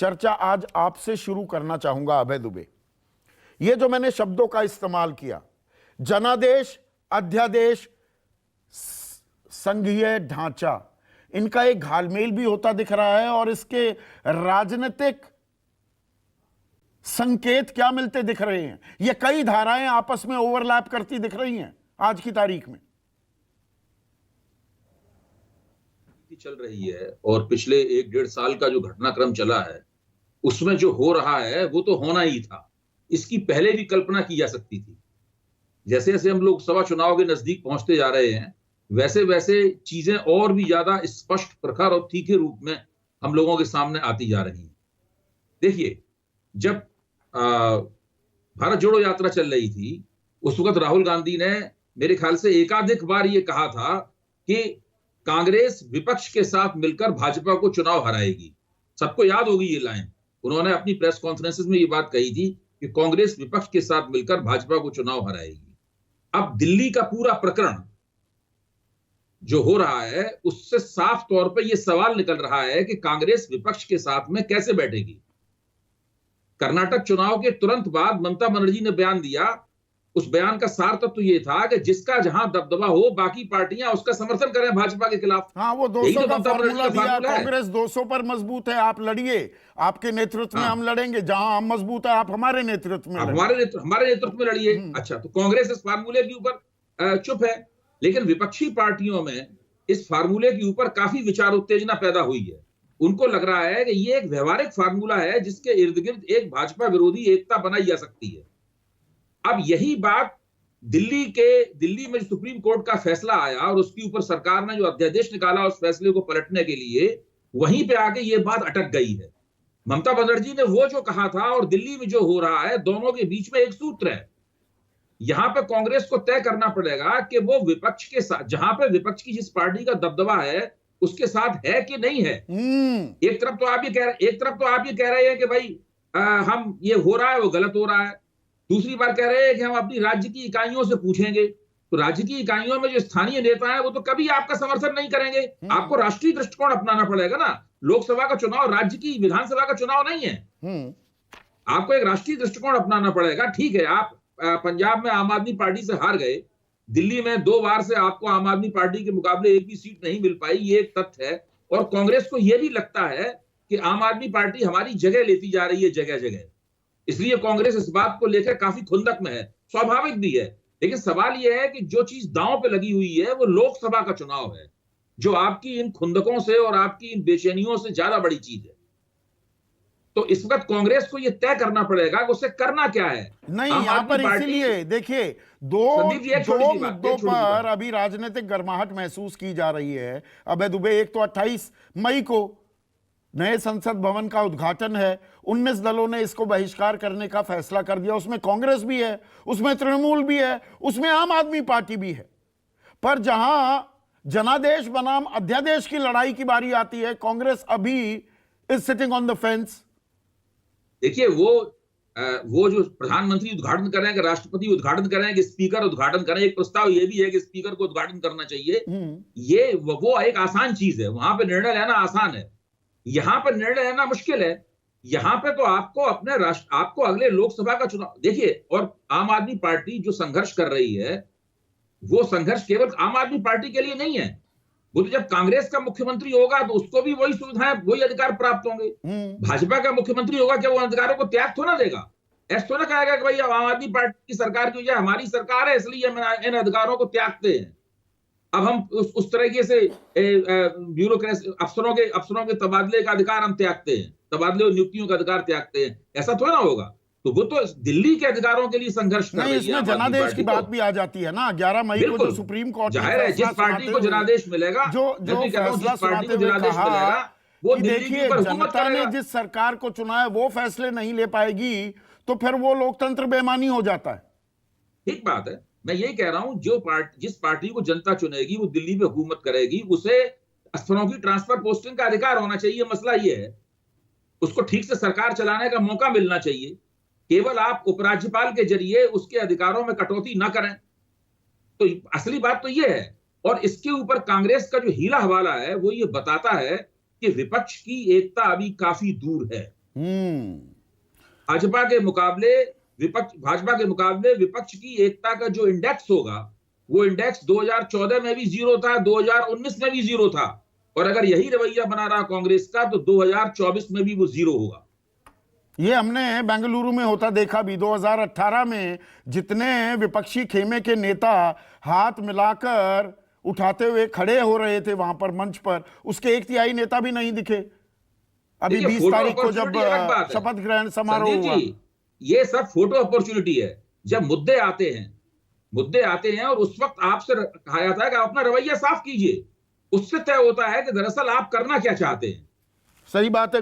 चर्चा आज आपसे शुरू करना चाहूंगा अभय दुबे। ये जो मैंने शब्दों का इस्तेमाल किया, जनादेश, अध्यादेश, संघीय ढांचा, इनका एक घालमेल भी होता दिख रहा है और इसके राजनीतिक संकेत क्या मिलते दिख रहे हैं? ये कई धाराएं आपस में ओवरलैप करती दिख रही हैं आज की तारीख में। चल रही है और पिछले 1-1.5 साल का जो घटनाक्रम चला है उसमें जो हो रहा है वो तो होना ही था। इसकी पहले भी कल्पना की जा सकती थी। जैसे जैसे हम लोकसभा चुनाव के नजदीक पहुंचते जा रहे हैं वैसे वैसे चीजें और भी ज्यादा स्पष्ट, प्रखर और तीखे रूप में हम लोगों के सामने आती जा रही हैं। देखिए, जब भारत जोड़ो यात्रा चल रही थी उस वक्त राहुल गांधी ने मेरे ख्याल से एकाधिक बार ये कहा था कि कांग्रेस विपक्ष के साथ मिलकर भाजपा को चुनाव हराएगी। सबको याद होगी ये लाइन। उन्होंने अपनी प्रेस कॉन्फ्रेंसेस में ये बात कही थी कि कांग्रेस विपक्ष के साथ मिलकर भाजपा को चुनाव हराएगी। अब दिल्ली का पूरा प्रकरण जो हो रहा है उससे साफ तौर पे ये सवाल निकल रहा है कि कांग्रेस विपक्ष के साथ में कैसे बैठेगी। कर्नाटक चुनाव के तुरंत बाद ममता बनर्जी ने बयान दिया। उस बयान का सार तत्व ये था कि जिसका जहां दबदबा हो बाकी पार्टियां उसका समर्थन करें भाजपा के खिलाफ। हाँ, वो 200 का फॉर्मूला दिया, कांग्रेस 200 पर मजबूत है, आप लड़िए, आपके नेतृत्व में हम लड़ेंगे, जहां हम मजबूत है आप हमारे नेतृत्व में हमारे नेतृत्व में लड़िए। अच्छा, तो कांग्रेस इस फार्मूले के ऊपर चुप है, लेकिन विपक्षी पार्टियों में इस फार्मूले के ऊपर काफी विचार उत्तेजना पैदा हुई है। उनको लग रहा है कि ये एक व्यवहारिक फार्मूला है जिसके इर्द गिर्द एक भाजपा विरोधी एकता बनाई जा सकती है। अब यही बात दिल्ली में जो सुप्रीम कोर्ट का फैसला आया और उसके ऊपर सरकार ने जो अध्यादेश निकाला उस फैसले को पलटने के लिए, वहीं पे आके ये बात अटक गई है। ममता बनर्जी ने वो जो कहा था और दिल्ली में जो हो रहा है, दोनों के बीच में एक सूत्र है। यहां पे कांग्रेस को तय करना पड़ेगा कि वो विपक्ष के साथ, जहां पे विपक्ष की जिस पार्टी का दबदबा है उसके साथ है कि नहीं है। एक तरफ तो आप ये कह रहे हैं कि भाई हम ये हो रहा है वो गलत हो रहा है, दूसरी बार कह रहे हैं कि हम अपनी राज्य की इकाइयों से पूछेंगे। तो राज्य की इकाइयों में जो स्थानीय नेता है वो तो कभी आपका समर्थन नहीं करेंगे। आपको राष्ट्रीय दृष्टिकोण अपनाना पड़ेगा ना। लोकसभा का चुनाव राज्य की विधानसभा का चुनाव नहीं है। आपको एक राष्ट्रीय दृष्टिकोण अपनाना पड़ेगा। ठीक है, आप पंजाब में आम आदमी पार्टी से हार गए, दिल्ली में 2 बार से आपको आम आदमी पार्टी के मुकाबले एक भी सीट नहीं मिल पाई, ये एक तथ्य है। और कांग्रेस को यह भी लगता है कि आम आदमी पार्टी हमारी जगह लेती जा रही है जगह जगह, इसलिए कांग्रेस इस बात को लेकर काफी खुंदक में है। स्वाभाविक भी है, लेकिन सवाल यह है कि जो चीज दांव पे लगी हुई है वो लोकसभा का चुनाव है, जो आपकी इन खुंदकों से और आपकी इन बेचैनियों से ज्यादा बड़ी चीज है। तो इस वक्त कांग्रेस को यह तय करना पड़ेगा कि उसे करना क्या है। नहीं, यहां पर इसीलिए देखिए दो मुद्दों पर अभी राजनीतिक गर्माहट महसूस की जा रही है अभय दुबे। एक तो 28 मई को नए संसद भवन का उद्घाटन है, 19 दलों ने इसको बहिष्कार करने का फैसला कर दिया। उसमें कांग्रेस भी है, उसमें तृणमूल भी है, उसमें आम आदमी पार्टी भी है। पर जहां जनादेश बनाम अध्यादेश की लड़ाई की बारी आती है, कांग्रेस अभी is sitting on the fence. देखिए, वो जो प्रधानमंत्री उद्घाटन करें, राष्ट्रपति उद्घाटन करें, कि स्पीकर उद्घाटन करें, एक प्रस्ताव ये भी है कि स्पीकर को उद्घाटन करना चाहिए। ये वो एक आसान चीज है, वहां पे निर्णय लेना आसान है, यहां पर निर्णय लेना मुश्किल है। यहां पे तो आपको आपको अगले लोकसभा का चुनाव देखिए। और आम आदमी पार्टी जो संघर्ष कर रही है वो संघर्ष केवल आम आदमी पार्टी के लिए नहीं है। वो तो जब कांग्रेस का मुख्यमंत्री होगा तो उसको भी वही सुविधाएं, वही अधिकार प्राप्त होंगे। भाजपा का मुख्यमंत्री होगा, क्या वो अधिकारों को त्याग तो ना देगा? ऐसा तो ना कहेगा कि भाई आम आदमी पार्टी की सरकार की वजह हमारी सरकार है इसलिए हम इन अधिकारों को त्यागते हैं। अब हम उस तरीके से ब्यूरोक्रेसी अफसरों के तबादले का अधिकार हम त्यागते हैं, तबादले और नियुक्तियों का अधिकार त्यागते हैं, ऐसा थोड़ा ना होगा। तो वो तो दिल्ली के अधिकारों के लिए संघर्ष कर रही है। इसमें जनादेश की बात भी आ जाती है ना। 11 मई को जो सुप्रीम कोर्ट जाहिर है जिस पार्टी को जनादेश मिलेगा, जो फैसला सुनाते हुए कहा वो देखिए जनता ने जिस सरकार को चुना है वो फैसले नहीं ले पाएगी तो फिर वो लोकतंत्र बेईमानी हो जाता है। ठीक बात है, मैं यही कह रहा हूं, जिस पार्टी को जनता चुनेगी वो दिल्ली में हुकूमत करेगी, उसे अफसरों की ट्रांसफर पोस्टिंग का अधिकार होना चाहिए। मसला ये है, उसको ठीक से सरकार चलाने का मौका मिलना चाहिए। केवल आप उपराज्यपाल के जरिए उसके अधिकारों में कटौती ना करें। तो असली बात तो ये है। और इसके ऊपर कांग्रेस का जो हीला हवाला है वो ये बताता है कि विपक्ष की एकता अभी काफी दूर है। भाजपा के मुकाबले विपक्ष की एकता का जो इंडेक्स होगा, वो इंडेक्स 2014 में भी 0 था, 2019 में भी 0 था, और अगर यही रवैया बना रहा कांग्रेस का तो 2024 में भी वो 0 होगा। ये हमने बेंगलुरु में होता देखा भी। 2018 में जितने विपक्षी खेमे के नेता हाथ मिलाकर उठाते हुए खड़े हो रहे थे वहां पर मंच पर, उसके 1/3 नेता भी नहीं दिखे। अभी 20 तारीख को जब शपथ ग्रहण समारोह हुआ, ये सब फोटो अपॉर्चुनिटी है। जब मुद्दे आते हैं और उस वक्त आपसे कहा जाता है कि आप अपना रवैया साफ कीजिए, उससे तय होता है कि दरअसल आप करना क्या चाहते हैं। सही बात है।